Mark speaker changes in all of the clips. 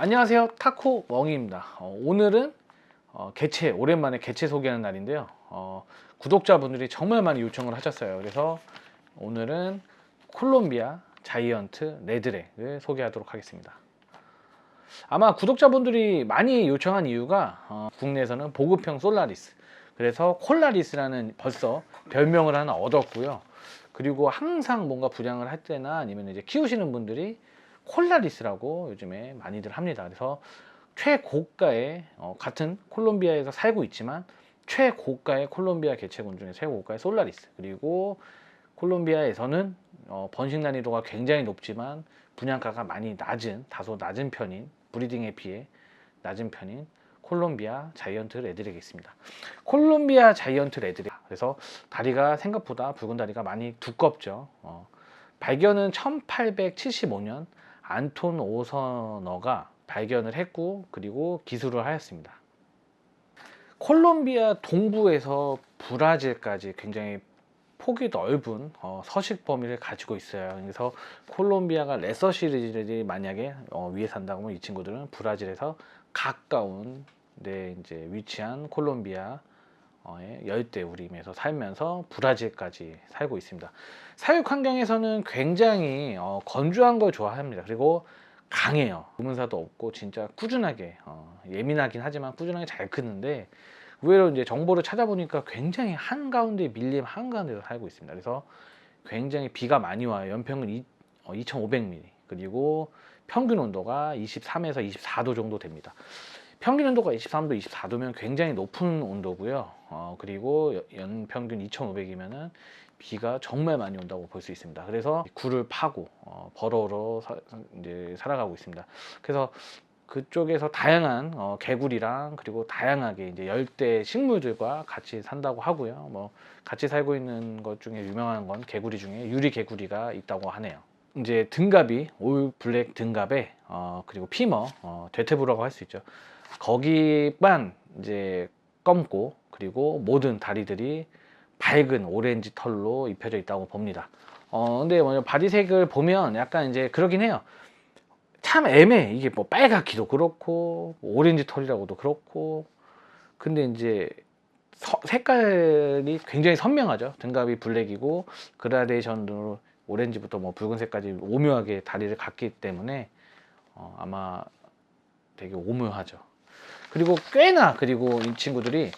Speaker 1: 안녕하세요, 타코 멍이입니다. 오늘은 오랜만에 개체 소개하는 날인데요. 구독자분들이 정말 많이 요청을 하셨어요. 그래서 오늘은 콜롬비아 자이언트 레드렉을 소개하도록 하겠습니다. 아마 구독자분들이 많이 요청한 이유가 국내에서는 보급형 솔라리스, 그래서 콜라리스라는 벌써 별명을 하나 얻었고요. 그리고 항상 뭔가 분양을 할 때나 아니면 이제 키우시는 분들이 콜라리스라고 요즘에 많이들 합니다. 그래서 최고가의 같은 콜롬비아에서 살고 있지만 최고가의 콜롬비아 개체군 중에 최고가의 솔라리스, 그리고 콜롬비아에서는 번식 난이도가 굉장히 높지만 분양가가 많이 다소 낮은 편인, 브리딩에 비해 낮은 편인 콜롬비아 자이언트 레드렉이 있습니다. 콜롬비아 자이언트 레드렉, 그래서 다리가 생각보다 붉은 다리가 많이 두껍죠. 발견은 1875년 안톤 오서너가 발견을 했고, 그리고 기술을 하였습니다. 콜롬비아 동부에서 브라질까지 굉장히 폭이 넓은 서식 범위를 가지고 있어요. 그래서 콜롬비아가 레서 시리즈들이 만약에 위에 산다고 하면 이 친구들은 브라질에서 가까운 데 이제 위치한 콜롬비아 열대우림에서 살면서 브라질까지 살고 있습니다. 사육 환경에서는 굉장히 건조한 걸 좋아합니다. 그리고 강해요. 의문사도 없고 진짜 꾸준하게 예민하긴 하지만 꾸준하게 잘 크는데, 의외로 이제 정보를 찾아보니까 굉장히 한가운데 밀림 한가운데서 살고 있습니다. 그래서 굉장히 비가 많이 와요. 연평균 2,500mm, 그리고 평균 온도가 23에서 24도 정도 됩니다. 평균 온도가 23도, 24도면 굉장히 높은 온도고요. 그리고 연평균 2,500이면은 비가 정말 많이 온다고 볼 수 있습니다. 그래서 굴을 파고 버러로 이제 살아가고 있습니다. 그래서 그쪽에서 다양한 개구리랑 그리고 다양하게 이제 열대 식물들과 같이 산다고 하고요. 뭐 같이 살고 있는 것 중에 유명한 건 개구리 중에 유리 개구리가 있다고 하네요. 이제 등갑이 올 블랙 등갑에 그리고 피머 되테브라고 할 수 있죠. 거기만 이제 검고, 그리고 모든 다리들이 밝은 오렌지 털로 입혀져 있다고 봅니다. 근데 먼저 바디색을 보면 약간 이제 그러긴 해요. 참 애매해. 이게 뭐 빨갛기도 그렇고 오렌지 털이라고도 그렇고. 근데 이제 색깔이 굉장히 선명하죠. 등갑이 블랙이고 그라데이션으로 오렌지부터 뭐 붉은색까지 오묘하게 다리를 갖기 때문에 아마 되게 오묘하죠. 그리고 그리고 이 친구들이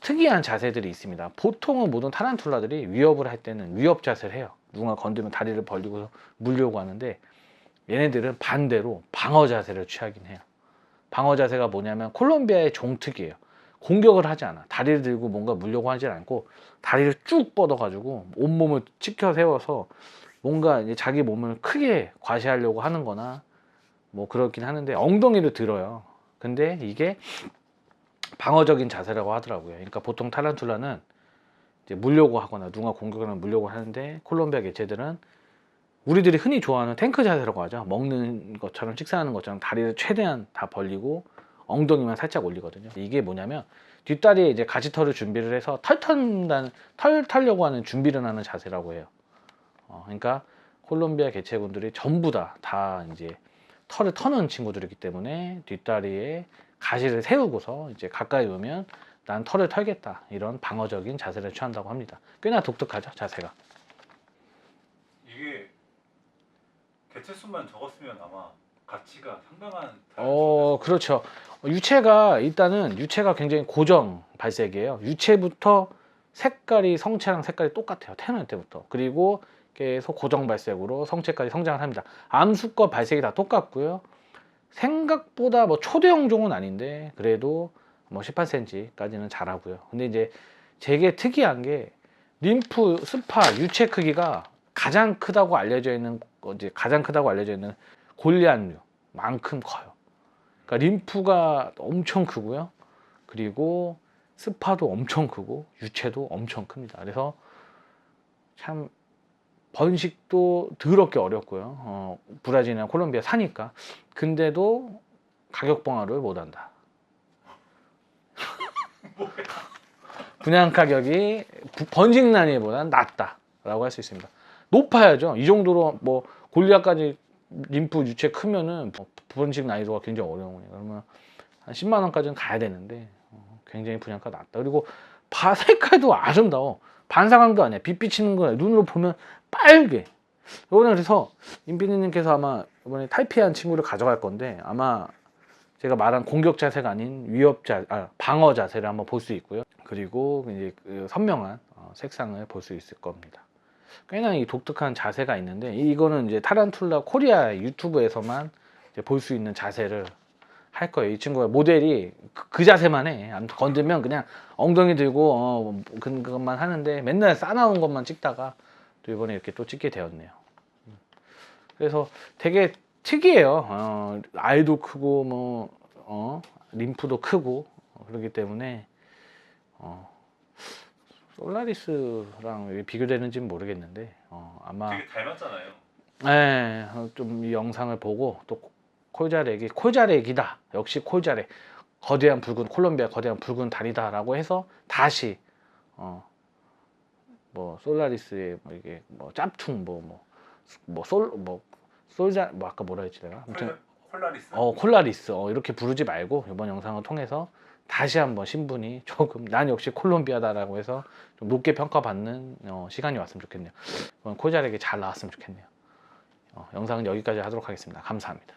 Speaker 1: 특이한 자세들이 있습니다. 보통은 모든 타란툴라들이 위협을 할 때는 위협 자세를 해요. 누군가 건드면 다리를 벌리고 물려고 하는데, 얘네들은 반대로 방어 자세를 취하긴 해요. 방어 자세가 뭐냐면 콜롬비아의 종특이에요. 공격을 하지 않아. 다리를 들고 뭔가 물려고 하지 않고 다리를 쭉 뻗어가지고 온몸을 치켜 세워서 뭔가 이제 자기 몸을 크게 과시하려고 하는 거나 뭐 그렇긴 하는데, 엉덩이를 들어요. 근데 이게 방어적인 자세라고 하더라고요. 그러니까 보통 타란툴라는 이제 물려고 하거나 누가 공격을 하면 물려고 하는데, 콜롬비아 개체들은 우리들이 흔히 좋아하는 탱크 자세라고 하죠. 먹는 것처럼, 식사하는 것처럼 다리를 최대한 다 벌리고 엉덩이만 살짝 올리거든요. 이게 뭐냐면 뒷다리에 이제 가시털을 준비를 해서 털 털려고 하는 준비를 하는 자세라고 해요. 그러니까 콜롬비아 개체군들이 전부 다 이제 털을 터는 친구들이기 때문에 뒷다리에 가시를 세우고서 이제 가까이 오면 난 털을 털겠다, 이런 방어적인 자세를 취한다고 합니다. 꽤나 독특하죠, 자세가.
Speaker 2: 이게 개체 수만 적었으면 아마 가치가 상당한
Speaker 1: 그렇죠. 일단은 유체가 굉장히 고정 발색이에요. 유체부터 성체랑 색깔이 똑같아요. 태어날 때부터. 그리고 계속 고정 발색으로 성체까지 성장을 합니다. 암수과 발색이 다 똑같고요. 생각보다 뭐 초대형 종은 아닌데 그래도 뭐 18cm까지는 자라고요. 근데 이제 되게 특이한 게 림프 스파 유체 크기가 가장 크다고 알려져 있는 골리앗류만큼 커요. 그러니까 림프가 엄청 크고요. 그리고 스파도 엄청 크고 유체도 엄청 큽니다. 그래서 참 번식도 더럽게 어렵고요. 브라질이나 콜롬비아 사니까. 근데도 가격 방어를 못한다. 분양 가격이 번식 난이보다 낮다라고 할 수 있습니다. 높아야죠. 이 정도로 뭐 골리앗까지 림프 유체 크면은 부번식 난이도가 굉장히 어려워요. 그러면 한 10만 원까지는 가야 되는데 굉장히 분양가 낮다. 그리고 색깔도 아름다워. 반사광도 아니야. 빛 비치는 거야. 눈으로 보면 빨개. 이번에 그래서 임빈이님께서 아마 이번에 탈피한 친구를 가져갈 건데 아마 제가 말한 공격 자세가 아닌 방어 자세를 한번 볼 수 있고요. 그리고 이제 그 선명한 색상을 볼 수 있을 겁니다. 꽤나 이 독특한 자세가 있는데 이거는 이제 타란툴라 코리아 유튜브에서만 볼 수 있는 자세를 할 거예요. 이 친구가 모델이 그 자세만 해. 아무튼 건들면 그냥 엉덩이 들고 그것만 하는데 맨날 싸나운 것만 찍다가 또 이번에 이렇게 또 찍게 되었네요. 그래서 되게 특이해요. 알도 크고 림프도 크고 그렇기 때문에 솔라리스랑 왜 비교되는지는 모르겠는데 아마
Speaker 2: 되게 닮았잖아요.
Speaker 1: 네, 좀 이 영상을 보고 또 콜자렉이다. 역시 콜자렉. 거대한 붉은 콜롬비아 거대한 붉은 달이다라고 해서 다시 뭐 솔라리스의 이게 짭퉁 솔자 아까 뭐라 했지 내가? 아무튼
Speaker 2: 콜라리스?
Speaker 1: 콜라리스 이렇게 부르지 말고 이번 영상을 통해서 다시 한번 신분이 조금 난 역시 콜롬비아다라고 해서 좀 높게 평가받는 시간이 왔으면 좋겠네요. 콜자렉이 잘 나왔으면 좋겠네요. 영상은 여기까지 하도록 하겠습니다. 감사합니다.